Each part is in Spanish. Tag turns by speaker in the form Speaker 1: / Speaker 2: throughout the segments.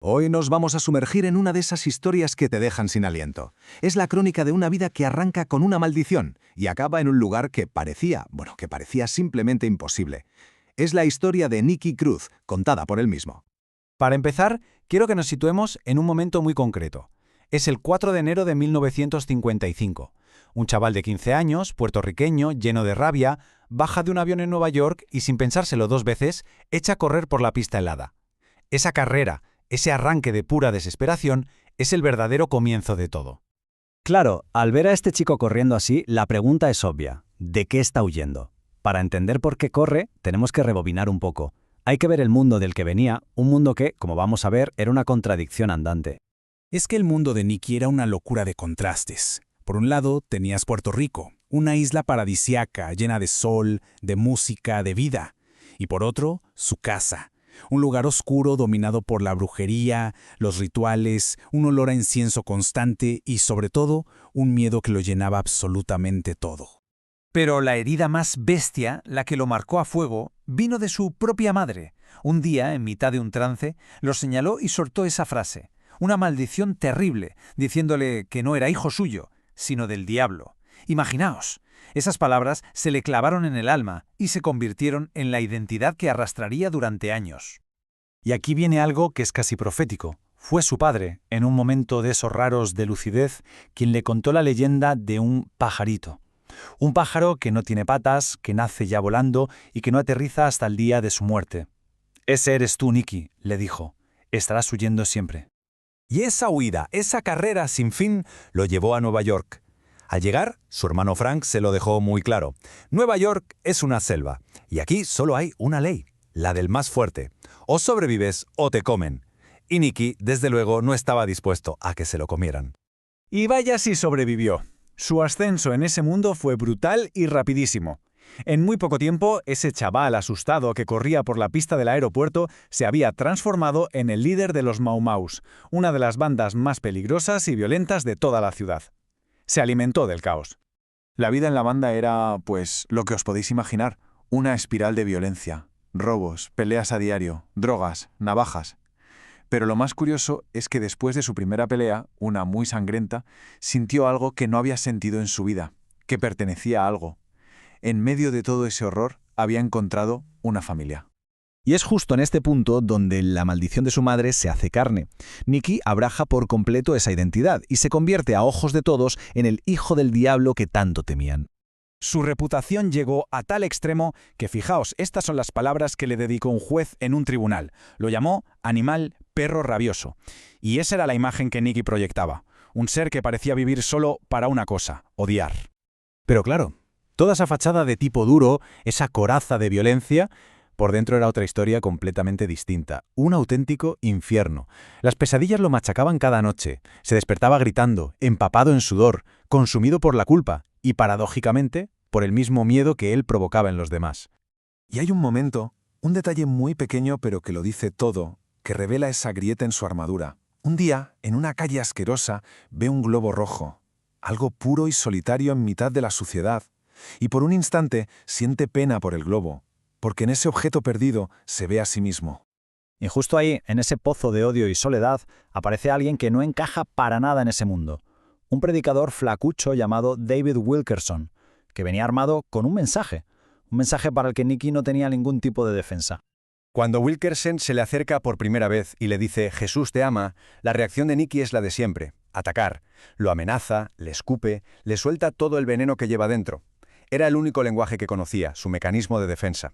Speaker 1: Hoy nos vamos a sumergir en una de esas historias que te dejan sin aliento. Es la crónica de una vida que arranca con una maldición y acaba en un lugar que parecía simplemente imposible. Es la historia de Nicky Cruz, contada por él mismo.
Speaker 2: Para empezar, quiero que nos situemos en un momento muy concreto. Es el 4 de enero de 1955. Un chaval de 15 años, puertorriqueño, lleno de rabia, baja de un avión en Nueva York y sin pensárselo dos veces, echa a correr por la pista helada. Esa carrera, ese arranque de pura desesperación, es el verdadero comienzo de todo.
Speaker 3: Claro, al ver a este chico corriendo así, la pregunta es obvia. ¿De qué está huyendo? Para entender por qué corre, tenemos que rebobinar un poco. Hay que ver el mundo del que venía, un mundo que, como vamos a ver, era una contradicción andante.
Speaker 4: Es que el mundo de Nicky era una locura de contrastes. Por un lado, tenías Puerto Rico, una isla paradisiaca, llena de sol, de música, de vida. Y por otro, su casa. Un lugar oscuro dominado por la brujería, los rituales, un olor a incienso constante y, sobre todo, un miedo que lo llenaba absolutamente todo.
Speaker 2: Pero la herida más bestia, la que lo marcó a fuego, vino de su propia madre. Un día, en mitad de un trance, lo señaló y soltó esa frase, una maldición terrible, diciéndole que no era hijo suyo, sino del diablo. Imaginaos, esas palabras se le clavaron en el alma y se convirtieron en la identidad que arrastraría durante años. Y aquí viene algo que es casi profético. Fue su padre, en un momento de esos raros de lucidez, quien le contó la leyenda de un pajarito. Un pájaro que no tiene patas, que nace ya volando y que no aterriza hasta el día de su muerte. Ese eres tú, Nicky, le dijo. Estarás huyendo siempre.
Speaker 5: Y esa huida, esa carrera sin fin, lo llevó a Nueva York. Al llegar, su hermano Frank se lo dejó muy claro. Nueva York es una selva, y aquí solo hay una ley, la del más fuerte. O sobrevives o te comen. Y Nicky, desde luego, no estaba dispuesto a que se lo comieran.
Speaker 2: Y vaya si sobrevivió. Su ascenso en ese mundo fue brutal y rapidísimo. En muy poco tiempo, ese chaval asustado que corría por la pista del aeropuerto se había transformado en el líder de los Mau Maus, una de las bandas más peligrosas y violentas de toda la ciudad. Se alimentó del caos.
Speaker 6: La vida en la banda era, pues, lo que os podéis imaginar, una espiral de violencia, robos, peleas a diario, drogas, navajas. Pero lo más curioso es que después de su primera pelea, una muy sangrienta, sintió algo que no había sentido en su vida, que pertenecía a algo. En medio de todo ese horror, había encontrado una familia.
Speaker 1: Y es justo en este punto donde la maldición de su madre se hace carne. Nicky abraja por completo esa identidad y se convierte a ojos de todos en el hijo del diablo que tanto temían.
Speaker 2: Su reputación llegó a tal extremo que, fijaos, estas son las palabras que le dedicó un juez en un tribunal. Lo llamó animal perro rabioso. Y esa era la imagen que Nicky proyectaba. Un ser que parecía vivir solo para una cosa, odiar.
Speaker 5: Pero claro, toda esa fachada de tipo duro, esa coraza de violencia, por dentro era otra historia completamente distinta. Un auténtico infierno. Las pesadillas lo machacaban cada noche. Se despertaba gritando, empapado en sudor, consumido por la culpa y, paradójicamente, por el mismo miedo que él provocaba en los demás.
Speaker 6: Y hay un momento, un detalle muy pequeño pero que lo dice todo, que revela esa grieta en su armadura. Un día, en una calle asquerosa, ve un globo rojo, algo puro y solitario en mitad de la suciedad, y por un instante siente pena por el globo, porque en ese objeto perdido se ve a sí mismo.
Speaker 3: Y justo ahí, en ese pozo de odio y soledad, aparece alguien que no encaja para nada en ese mundo. Un predicador flacucho llamado David Wilkerson, que venía armado con un mensaje para el que Nicky no tenía ningún tipo de defensa.
Speaker 5: Cuando Wilkerson se le acerca por primera vez y le dice «Jesús te ama», la reacción de Nicky es la de siempre, atacar. Lo amenaza, le escupe, le suelta todo el veneno que lleva dentro. Era el único lenguaje que conocía, su mecanismo de defensa.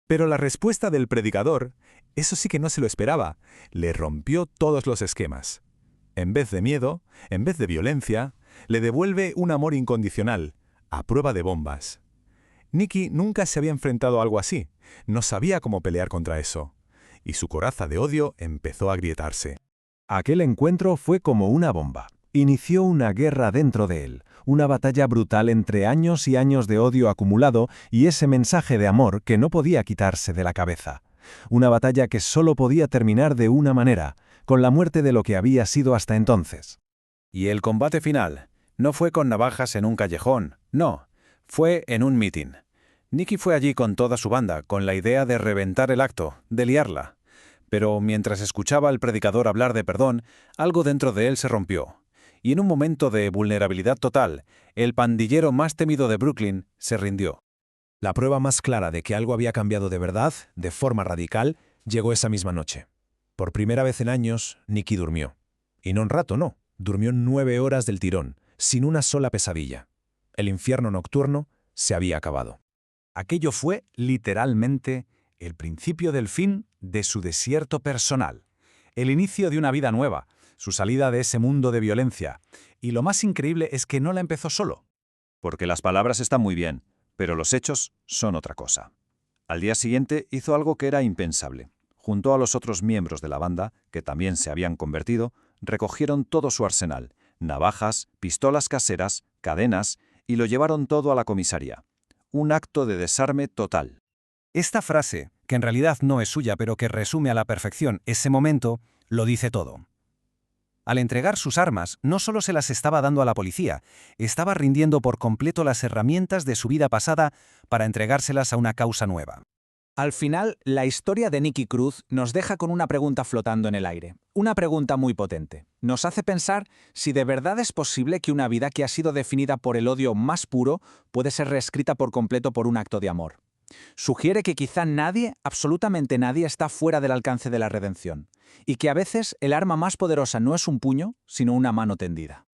Speaker 5: Pero la respuesta del predicador, eso sí que no se lo esperaba, le rompió todos los esquemas. En vez de miedo, en vez de violencia, le devuelve un amor incondicional, a prueba de bombas. Nicky nunca se había enfrentado a algo así, no sabía cómo pelear contra eso, y su coraza de odio empezó a agrietarse.
Speaker 1: Aquel encuentro fue como una bomba. Inició una guerra dentro de él, una batalla brutal entre años y años de odio acumulado y ese mensaje de amor que no podía quitarse de la cabeza. Una batalla que solo podía terminar de una manera, con la muerte de lo que había sido hasta entonces.
Speaker 2: Y el combate final no fue con navajas en un callejón, no, fue en un mitin. Nicky fue allí con toda su banda, con la idea de reventar el acto, de liarla. Pero mientras escuchaba al predicador hablar de perdón, algo dentro de él se rompió. Y en un momento de vulnerabilidad total, el pandillero más temido de Brooklyn se rindió.
Speaker 1: La prueba más clara de que algo había cambiado de verdad, de forma radical, llegó esa misma noche. Por primera vez en años, Nicky durmió. Y no un rato, no. Durmió 9 horas del tirón, sin una sola pesadilla. El infierno nocturno se había acabado.
Speaker 2: Aquello fue, literalmente, el principio del fin de su desierto personal. El inicio de una vida nueva, su salida de ese mundo de violencia. Y lo más increíble es que no la empezó solo. Porque las palabras están muy bien, pero los hechos son otra cosa. Al día siguiente hizo algo que era impensable. Junto a los otros miembros de la banda, que también se habían convertido, recogieron todo su arsenal, navajas, pistolas caseras, cadenas, y lo llevaron todo a la comisaría. Un acto de desarme total. Esta frase, que en realidad no es suya, pero que resume a la perfección ese momento, lo dice todo. Al entregar sus armas, no solo se las estaba dando a la policía, estaba rindiendo por completo las herramientas de su vida pasada para entregárselas a una causa nueva.
Speaker 3: Al final, la historia de Nicky Cruz nos deja con una pregunta flotando en el aire. Una pregunta muy potente. Nos hace pensar si de verdad es posible que una vida que ha sido definida por el odio más puro puede ser reescrita por completo por un acto de amor. Sugiere que quizá nadie, absolutamente nadie, está fuera del alcance de la redención. Y que a veces el arma más poderosa no es un puño, sino una mano tendida.